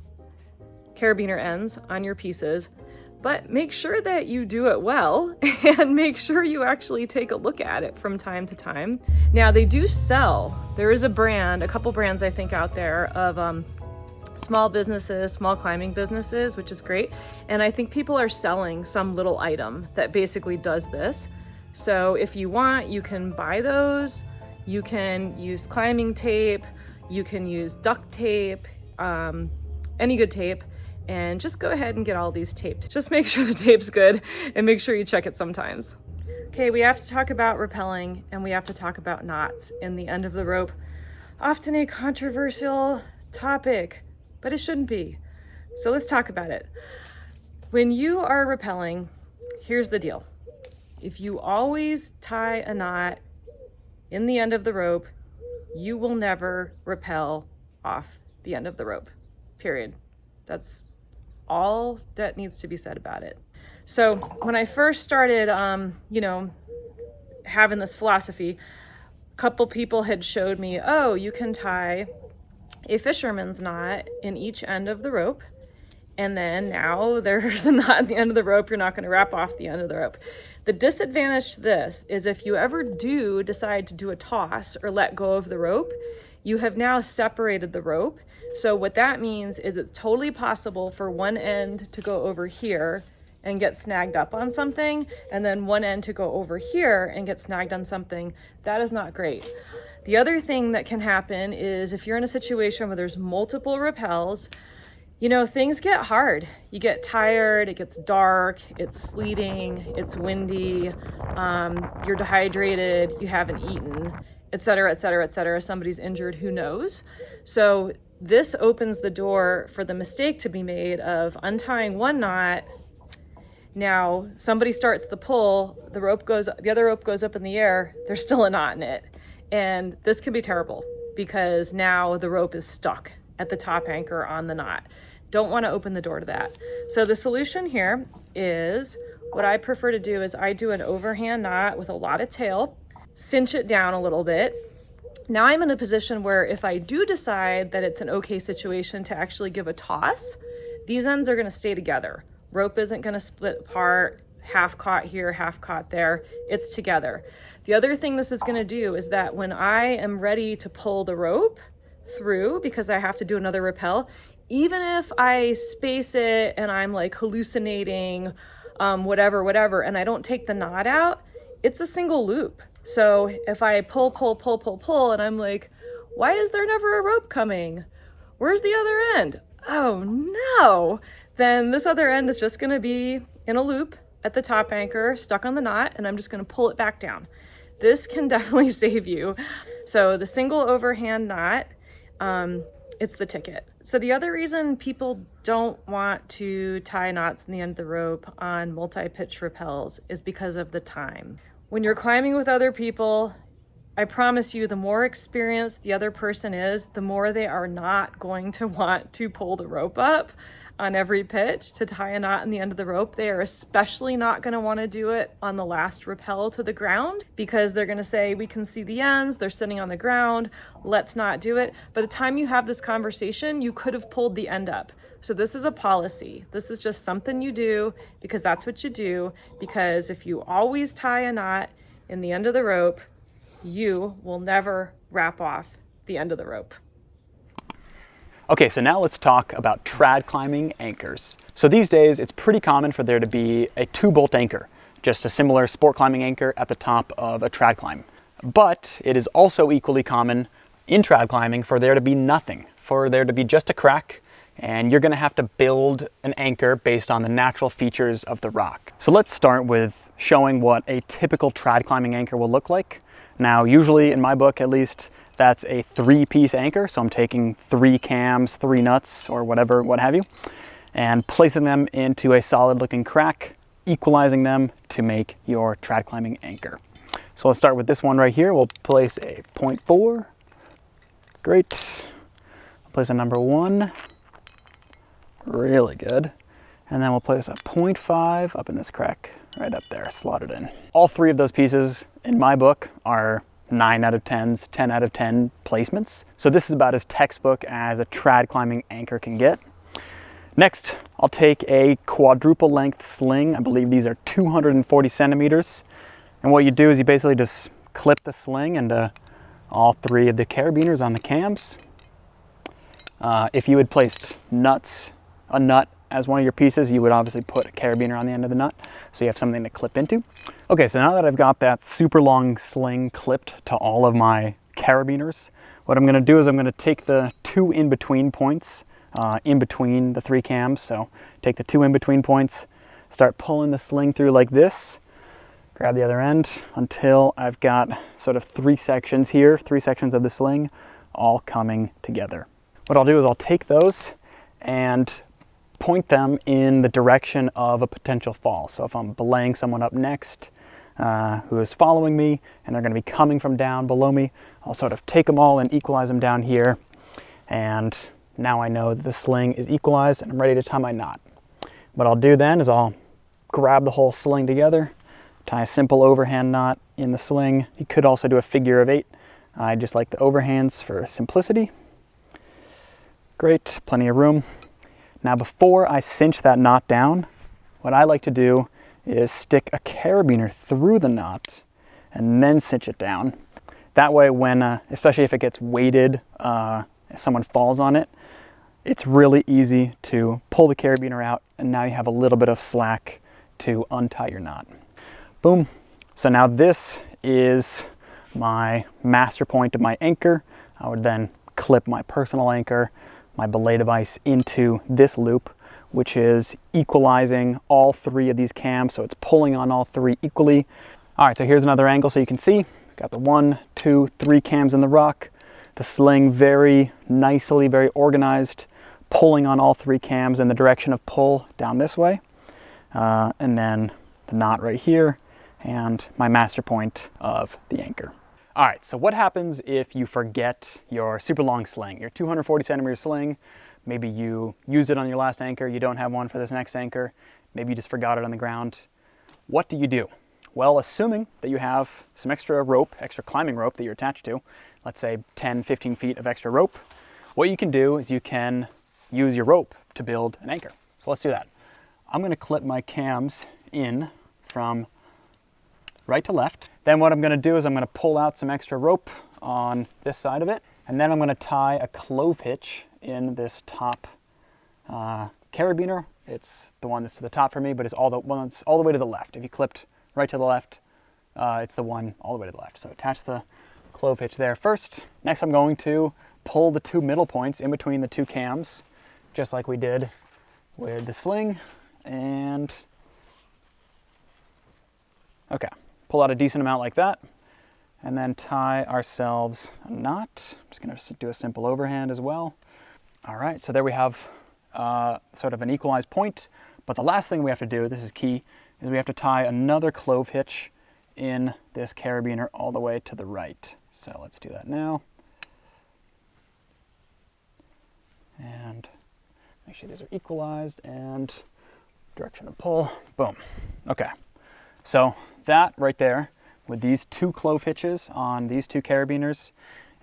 carabiner ends on your pieces, but make sure that you do it well and make sure you actually take a look at it from time to time. Now they do sell, there is a brand, a couple brands I think out there of small businesses, small climbing businesses, which is great. And I think people are selling some little item that basically does this. So if you want, you can buy those. You can use climbing tape, you can use duct tape, any good tape, and just go ahead and get all these taped. Just make sure the tape's good and make sure you check it sometimes. Okay, we have to talk about rappelling and we have to talk about knots in the end of the rope. Often a controversial topic, but it shouldn't be. So let's talk about it. When you are rappelling, here's the deal. If you always tie a knot in the end of the rope, you will never rappel off the end of the rope, period. That's all that needs to be said about it. So when I first started, having this philosophy, a couple people had showed me, oh, you can tie a fisherman's knot in each end of the rope. And then now there's a knot at the end of the rope. You're not going to wrap off the end of the rope. The disadvantage to this is if you ever do decide to do a toss or let go of the rope, you have now separated the rope. So what that means is it's totally possible for one end to go over here and get snagged up on something, and then one end to go over here and get snagged on something. That is not great. The other thing that can happen is if you're in a situation where there's multiple rappels, you know, things get hard. You get tired, it gets dark, it's sleeting, it's windy, you're dehydrated, you haven't eaten, et cetera, et cetera, et cetera. Somebody's injured, who knows? So this opens the door for the mistake to be made of untying one knot. Now somebody starts the pull, the other rope goes up in the air, there's still a knot in it. And this can be terrible because now the rope is stuck at the top anchor on the knot. Don't want to open the door to that. So the solution here is, what I prefer to do is I do an overhand knot with a lot of tail, cinch it down a little bit. Now I'm in a position where if I do decide that it's an okay situation to actually give a toss, these ends are going to stay together. Rope isn't going to split apart, half caught here, half caught there. It's together. The other thing this is going to do is that when I am ready to pull the rope through, because I have to do another rappel, even if I space it and I'm like hallucinating, whatever, and I don't take the knot out, it's a single loop. So if I pull, and I'm like, why is there never a rope coming? Where's the other end? Oh no! Then this other end is just gonna be in a loop at the top anchor, stuck on the knot, and I'm just gonna pull it back down. This can definitely save you. So the single overhand knot, it's the ticket. So the other reason people don't want to tie knots in the end of the rope on multi-pitch rappels is because of the time. When you're climbing with other people, I promise you, the more experienced the other person is, the more they are not going to want to pull the rope up on every pitch to tie a knot in the end of the rope. They are especially not going to want to do it on the last rappel to the ground because they're going to say, we can see the ends, they're sitting on the ground, let's not do it. By the time you have this conversation, you could have pulled the end up. So this is a policy. This is just something you do because that's what you do. Because if you always tie a knot in the end of the rope, you will never wrap off the end of the rope. Okay, so now let's talk about trad climbing anchors. So these days, it's pretty common for there to be a 2-bolt anchor, just a similar sport climbing anchor at the top of a trad climb. But it is also equally common in trad climbing for there to be nothing, for there to be just a crack, and you're gonna have to build an anchor based on the natural features of the rock. So let's start with showing what a typical trad climbing anchor will look like. Now, usually in my book at least, that's a 3-piece anchor. So I'm taking 3 cams, 3 nuts, or whatever, what have you, and placing them into a solid looking crack, equalizing them to make your trad climbing anchor. So let's start with this one right here. We'll place a 0.4. Great. Place a number 1. Really good. And then we'll place a 0.5 up in this crack, right up there, slotted in. All 3 of those pieces in my book are 9 out of 10s, 10 out of 10 placements. So this is about as textbook as a trad climbing anchor can get. Next, I'll take a quadruple length sling. I believe these are 240 centimeters. And what you do is you basically just clip the sling into all 3 of the carabiners on the cams. If you had placed a nut as one of your pieces, you would obviously put a carabiner on the end of the nut, so you have something to clip into. Okay, so now that I've got that super long sling clipped to all of my carabiners, what I'm gonna do is I'm gonna take the 2 in-between points in between the 3 cams. So take the 2 in-between points, start pulling the sling through like this, grab the other end until I've got sort of 3 sections here, 3 sections of the sling all coming together. What I'll do is I'll take those and point them in the direction of a potential fall. So if I'm belaying someone up next who is following me and they're going to be coming from down below me, I'll sort of take them all and equalize them down here. And now I know that the sling is equalized and I'm ready to tie my knot. What I'll do then is I'll grab the whole sling together, tie a simple overhand knot in the sling. You could also do a figure of 8. I just like the overhands for simplicity. Great, plenty of room. Now before I cinch that knot down, what I like to do is stick a carabiner through the knot and then cinch it down. That way when, especially if it gets weighted, if someone falls on it, it's really easy to pull the carabiner out and now you have a little bit of slack to untie your knot. Boom. So now this is my master point of my anchor. I would then clip my personal anchor, my belay device into this loop, which is equalizing all three of these cams, so it's pulling on all three equally. All right, so here's another angle so you can see. Got the 1, 2, 3 cams in the rock, the sling very nicely, very organized, pulling on all 3 cams in the direction of pull down this way. And then the knot right here, and my master point of the anchor. All right, so what happens if you forget your super long sling, your 240 centimeter sling? Maybe you used it on your last anchor, you don't have one for this next anchor, maybe you just forgot it on the ground. What do you do? Well, assuming that you have some extra rope, extra climbing rope that you're attached to, let's say 10, 15 feet of extra rope, what you can do is you can use your rope to build an anchor. So let's do that. I'm gonna clip my cams in from right to left. Then what I'm gonna do is I'm gonna pull out some extra rope on this side of it, and then I'm gonna tie a clove hitch in this top carabiner. It's the one that's to the top for me, but it's all the way to the left. If you clipped right to the left, it's the one all the way to the left. So attach the clove hitch there first. Next I'm going to pull the 2 middle points in between the 2 cams, just like we did with the sling, and okay, pull out a decent amount like that, and then tie ourselves a knot. I'm just gonna do a simple overhand as well. All right, so there we have sort of an equalized point, but the last thing we have to do, this is key, is we have to tie another clove hitch in this carabiner all the way to the right. So let's do that now. And make sure these are equalized and direction of pull, boom. Okay, so that right there, with these 2 clove hitches on these 2 carabiners,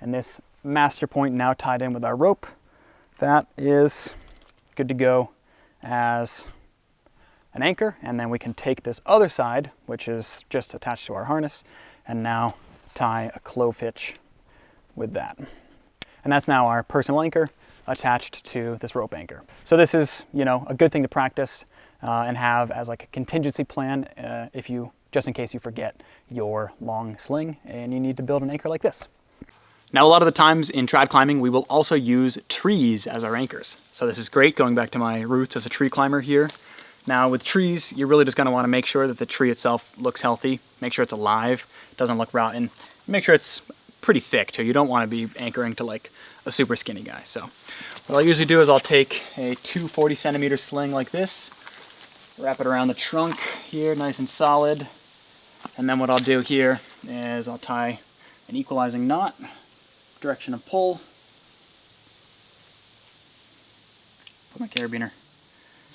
and this master point now tied in with our rope, that is good to go as an anchor. And then we can take this other side, which is just attached to our harness, and now tie a clove hitch with that. And that's now our personal anchor attached to this rope anchor. So this is, you know, a good thing to practice and have as like a contingency plan if you, just in case you forget your long sling and you need to build an anchor like this. Now, a lot of the times in trad climbing, we will also use trees as our anchors. So this is great, going back to my roots as a tree climber here. Now with trees, you're really just gonna wanna make sure that the tree itself looks healthy, make sure it's alive, doesn't look rotten, make sure it's pretty thick too. You don't wanna be anchoring to like a super skinny guy. So what I'll usually do is I'll take a 240 centimeter sling like this, wrap it around the trunk here, nice and solid. And then what I'll do here is I'll tie an equalizing knot, direction of pull, put my carabiner,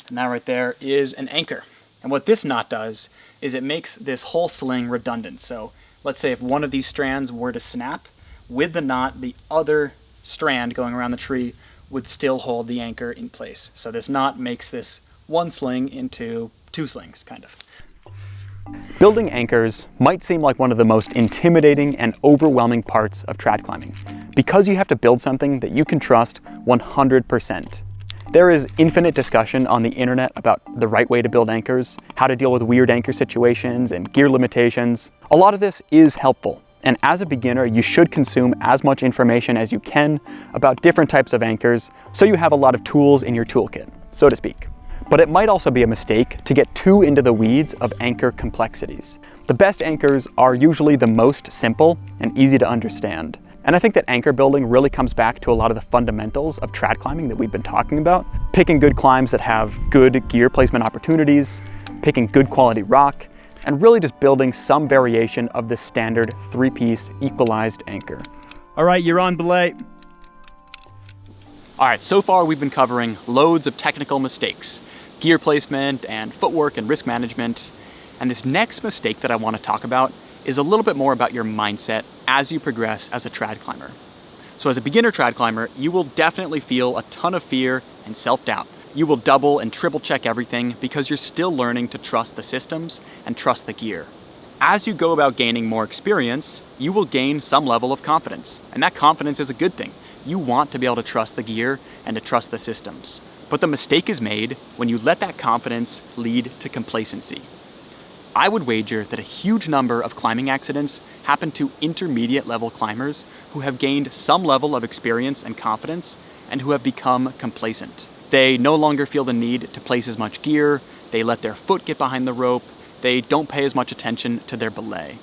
and that right there is an anchor. And what this knot does is it makes this whole sling redundant. So let's say if one of these strands were to snap, with the knot, the other strand going around the tree would still hold the anchor in place. So this knot makes this one sling into 2 slings, kind of. Building anchors might seem like one of the most intimidating and overwhelming parts of trad climbing, because you have to build something that you can trust 100%. There is infinite discussion on the internet about the right way to build anchors, how to deal with weird anchor situations and gear limitations. A lot of this is helpful, and as a beginner, you should consume as much information as you can about different types of anchors so you have a lot of tools in your toolkit, so to speak. But it might also be a mistake to get too into the weeds of anchor complexities. The best anchors are usually the most simple and easy to understand. And I think that anchor building really comes back to a lot of the fundamentals of trad climbing that we've been talking about. Picking good climbs that have good gear placement opportunities, picking good quality rock, and really just building some variation of the standard 3-piece equalized anchor. All right, you're on belay. All right, so far we've been covering loads of technical mistakes, gear placement and footwork and risk management. And this next mistake that I want to talk about is a little bit more about your mindset as you progress as a trad climber. So as a beginner trad climber, you will definitely feel a ton of fear and self-doubt. You will double and triple check everything because you're still learning to trust the systems and trust the gear. As you go about gaining more experience, you will gain some level of confidence, and that confidence is a good thing. You want to be able to trust the gear and to trust the systems. But the mistake is made when you let that confidence lead to complacency. I would wager that a huge number of climbing accidents happen to intermediate level climbers who have gained some level of experience and confidence and who have become complacent. They no longer feel the need to place as much gear, they let their foot get behind the rope, they don't pay as much attention to their belay.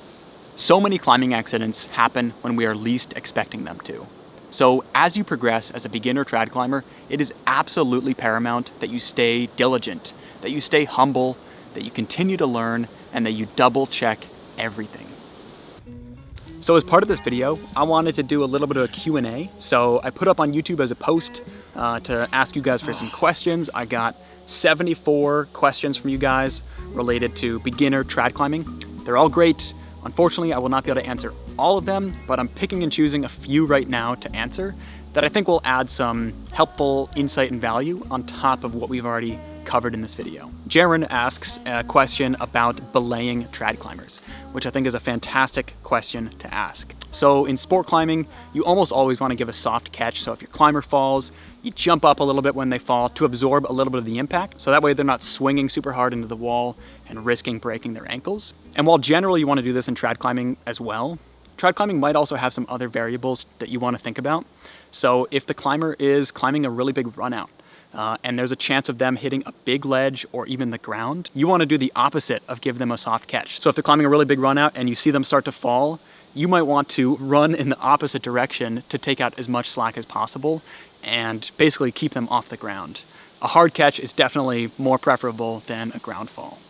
So many climbing accidents happen when we are least expecting them to. So as you progress as a beginner trad climber, it is absolutely paramount that you stay diligent, that you stay humble, that you continue to learn, and that you double check everything. So as part of this video, I wanted to do a little bit of a Q&A. So I put up on YouTube as a post to ask you guys for some questions. I got 74 questions from you guys related to beginner trad climbing. They're all great. Unfortunately, I will not be able to answer all of them, but I'm picking and choosing a few right now to answer that I think will add some helpful insight and value on top of what we've already covered in this video. Jaron asks a question about belaying trad climbers, which I think is a fantastic question to ask. So in sport climbing, you almost always want to give a soft catch. So if your climber falls, you jump up a little bit when they fall to absorb a little bit of the impact. So that way they're not swinging super hard into the wall and risking breaking their ankles. And while generally you want to do this in trad climbing as well, trad climbing might also have some other variables that you want to think about. So if the climber is climbing a really big run out, and there's a chance of them hitting a big ledge or even the ground, you want to do the opposite of give them a soft catch. So if they're climbing a really big run out and you see them start to fall, you might want to run in the opposite direction to take out as much slack as possible and basically keep them off the ground. A hard catch is definitely more preferable than a ground fall.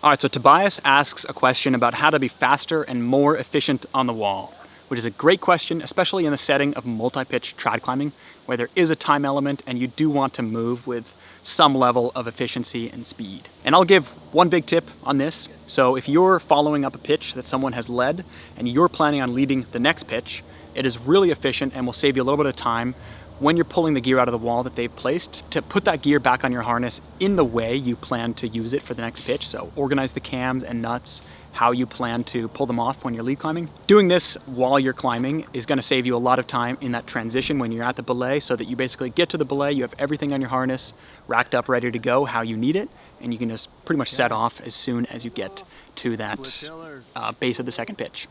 All right, so Tobias asks a question about how to be faster and more efficient on the wall, which is a great question, especially in the setting of multi-pitch trad climbing, where there is a time element and you do want to move with some level of efficiency and speed. And I'll give one big tip on this. So if you're following up a pitch that someone has led and you're planning on leading the next pitch, it is really efficient and will save you a little bit of time when you're pulling the gear out of the wall that they've placed to put that gear back on your harness in the way you plan to use it for the next pitch. So organize the cams and nuts, how you plan to pull them off when you're lead climbing. Doing this while you're climbing is going to save you a lot of time in that transition when you're at the belay, so that you basically get to the belay, you have everything on your harness racked up, ready to go how you need it, and you can just pretty much set off as soon as you get to that base of the second pitch.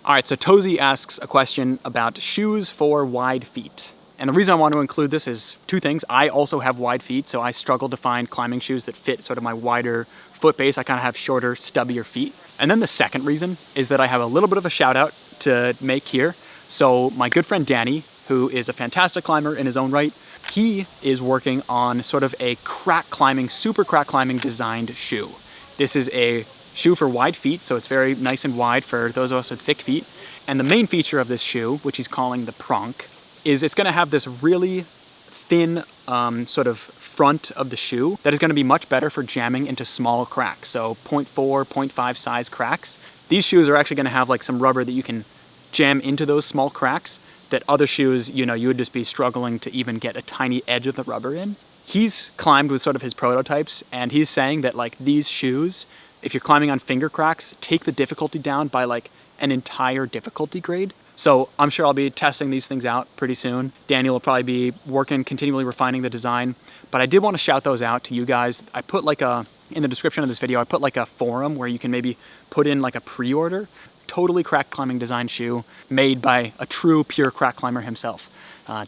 All right, so Tozy asks a question about shoes for wide feet. And the reason I want to include this is two things. I also have wide feet, so I struggle to find climbing shoes that fit sort of my wider foot base. I kind of have shorter, stubbier feet. And then the second reason is that I have a little bit of a shout out to make here. So my good friend Danny, who is a fantastic climber in his own right, he is working on sort of a crack climbing, super crack climbing designed shoe. This is a shoe for wide feet, so it's very nice and wide for those of us with thick feet. And the main feature of this shoe, which he's calling the Pronk, is it's going to have this really thin sort of front of the shoe that is going to be much better for jamming into small cracks. So 0.4, 0.5 size cracks. These shoes are actually going to have like some rubber that you can jam into those small cracks that other shoes, you know, you would just be struggling to even get a tiny edge of the rubber in. He's climbed with sort of his prototypes, and he's saying that like these shoes, if you're climbing on finger cracks, take the difficulty down by like an entire difficulty grade. So I'm sure I'll be testing these things out pretty soon. Daniel will probably be working, continually refining the design. But I did want to shout those out to you guys. I put like in the description of this video, I put like a forum where you can maybe put in like a pre-order. Totally crack climbing design shoe made by a true pure crack climber himself,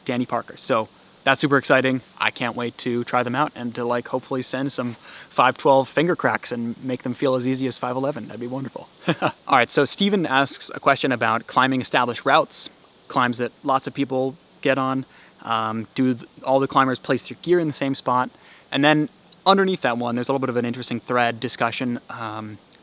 Danny Parker. So that's super exciting. I can't wait to try them out and to like hopefully send some 512 finger cracks and make them feel as easy as 511. That'd be wonderful. All right, so Steven asks a question about climbing established routes, climbs that lots of people get on. Do all the climbers place their gear in the same spot? And then underneath that one, there's a little bit of an interesting thread discussion.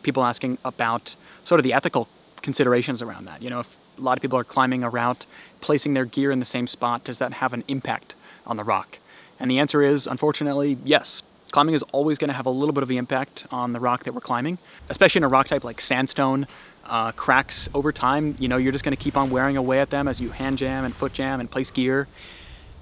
People asking about sort of the ethical considerations around that. You know, if a lot of people are climbing a route, placing their gear in the same spot, does that have an impact on the rock? And the answer is, unfortunately, yes. Climbing is always going to have a little bit of the impact on the rock that we're climbing, especially in a rock type like sandstone. Cracks over time, you know, you're just going to keep on wearing away at them as you hand jam and foot jam and place gear.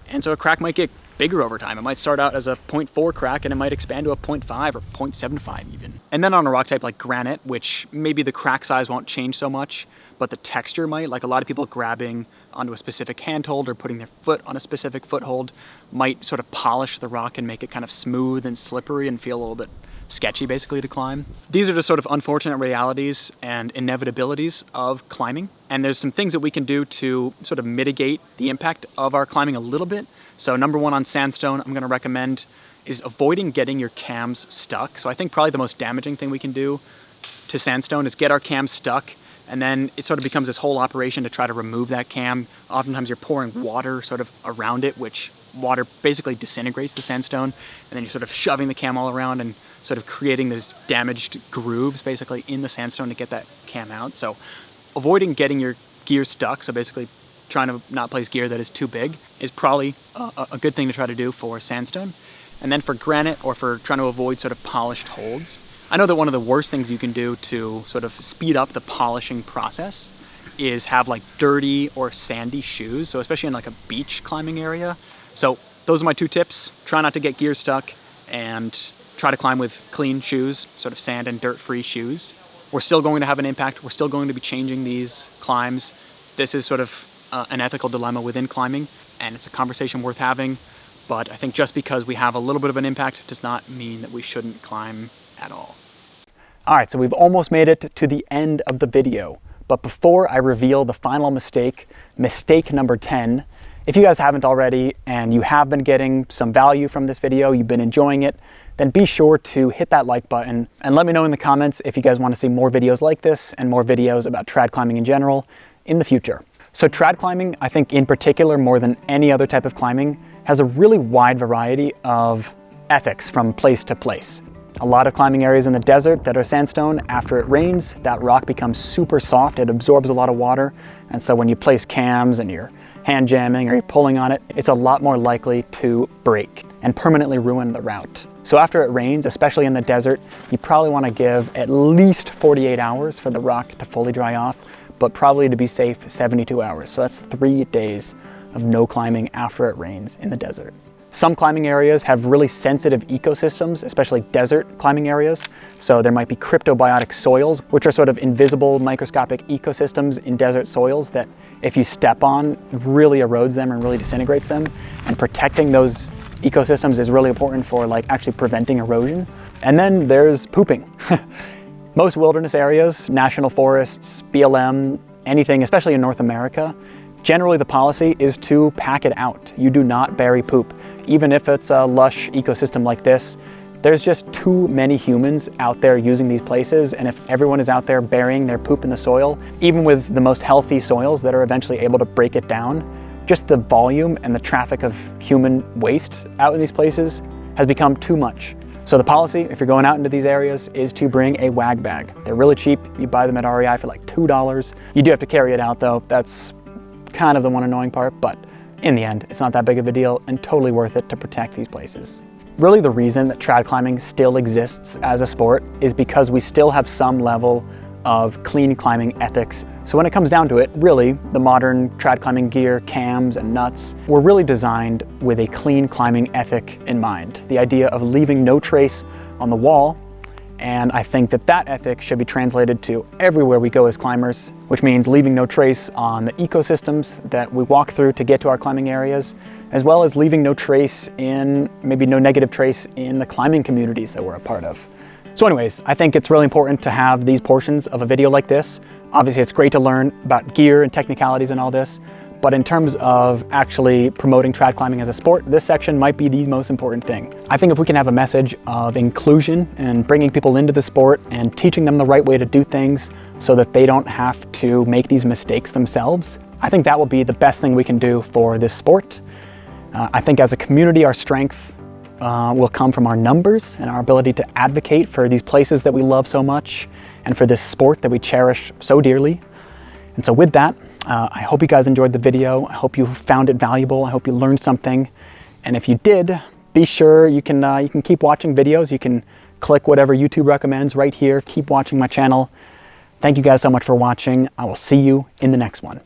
And so a crack might get bigger over time. It might start out as a 0.4 crack and it might expand to a 0.5 or 0.75 even. And then on a rock type like granite, which maybe the crack size won't change so much, but the texture might, like a lot of people grabbing onto a specific handhold or putting their foot on a specific foothold might sort of polish the rock and make it kind of smooth and slippery and feel a little bit sketchy basically to climb. These are just sort of unfortunate realities and inevitabilities of climbing. And there's some things that we can do to sort of mitigate the impact of our climbing a little bit. So number one on sandstone, I'm gonna recommend is avoiding getting your cams stuck. So I think probably the most damaging thing we can do to sandstone is get our cams stuck, and then it sort of becomes this whole operation to try to remove that cam. Oftentimes you're pouring water sort of around it, which water basically disintegrates the sandstone, and then you're sort of shoving the cam all around and sort of creating these damaged grooves basically in the sandstone to get that cam out. So avoiding getting your gear stuck, so basically trying to not place gear that is too big, is probably a good thing to try to do for sandstone. And then for granite, or for trying to avoid sort of polished holds, I know that one of the worst things you can do to sort of speed up the polishing process is have like dirty or sandy shoes, so especially in like a beach climbing area. So those are my 2 tips. Try not to get gear stuck, and try to climb with clean shoes, sort of sand and dirt-free shoes. We're still going to have an impact. We're still going to be changing these climbs. This is sort of an ethical dilemma within climbing, and it's a conversation worth having. But I think just because we have a little bit of an impact does not mean that we shouldn't climb at all. All right, so we've almost made it to the end of the video. But before I reveal the final mistake, mistake number 10, if you guys haven't already and you have been getting some value from this video, you've been enjoying it, then be sure to hit that like button and let me know in the comments if you guys want to see more videos like this and more videos about trad climbing in general in the future. So trad climbing, I think in particular, more than any other type of climbing, has a really wide variety of ethics from place to place. A lot of climbing areas in the desert that are sandstone, after it rains, that rock becomes super soft, it absorbs a lot of water, and so when you place cams and you're hand jamming or you're pulling on it, it's a lot more likely to break and permanently ruin the route. So after it rains, especially in the desert, you probably want to give at least 48 hours for the rock to fully dry off, but probably to be safe, 72 hours. So that's 3 days of no climbing after it rains in the desert. Some climbing areas have really sensitive ecosystems, especially desert climbing areas. So there might be cryptobiotic soils, which are sort of invisible microscopic ecosystems in desert soils that if you step on, really erodes them and really disintegrates them. And protecting those ecosystems is really important for like actually preventing erosion. And then there's pooping. Most wilderness areas, national forests, BLM, anything, especially in North America, generally the policy is to pack it out. You do not bury poop. Even if it's a lush ecosystem like this, there's just too many humans out there using these places, and if everyone is out there burying their poop in the soil, even with the most healthy soils that are eventually able to break it down, just the volume and the traffic of human waste out in these places has become too much. So the policy, if you're going out into these areas, is to bring a wag bag. They're really cheap. You buy them at REI for like $2. You do have to carry it out though. That's kind of the one annoying part, but in the end, it's not that big of a deal and totally worth it to protect these places. Really the reason that trad climbing still exists as a sport is because we still have some level of clean climbing ethics. So when it comes down to it, really, the modern trad climbing gear, cams, and nuts were really designed with a clean climbing ethic in mind. The idea of leaving no trace on the wall, and I think that that ethic should be translated to everywhere we go as climbers, which means leaving no trace on the ecosystems that we walk through to get to our climbing areas, as well as leaving no trace in, maybe no negative trace in the climbing communities that we're a part of. So anyways, I think it's really important to have these portions of a video like this. Obviously, it's great to learn about gear and technicalities and all this, but in terms of actually promoting trad climbing as a sport, this section might be the most important thing. I think if we can have a message of inclusion and bringing people into the sport and teaching them the right way to do things so that they don't have to make these mistakes themselves, I think that will be the best thing we can do for this sport. I think as a community, our strength will come from our numbers and our ability to advocate for these places that we love so much and for this sport that we cherish so dearly. And so with that, I hope you guys enjoyed the video. I hope you found it valuable. I hope you learned something. And if you did, be sure you can keep watching videos. You can click whatever YouTube recommends right here. Keep watching my channel. Thank you guys so much for watching. I will see you in the next one.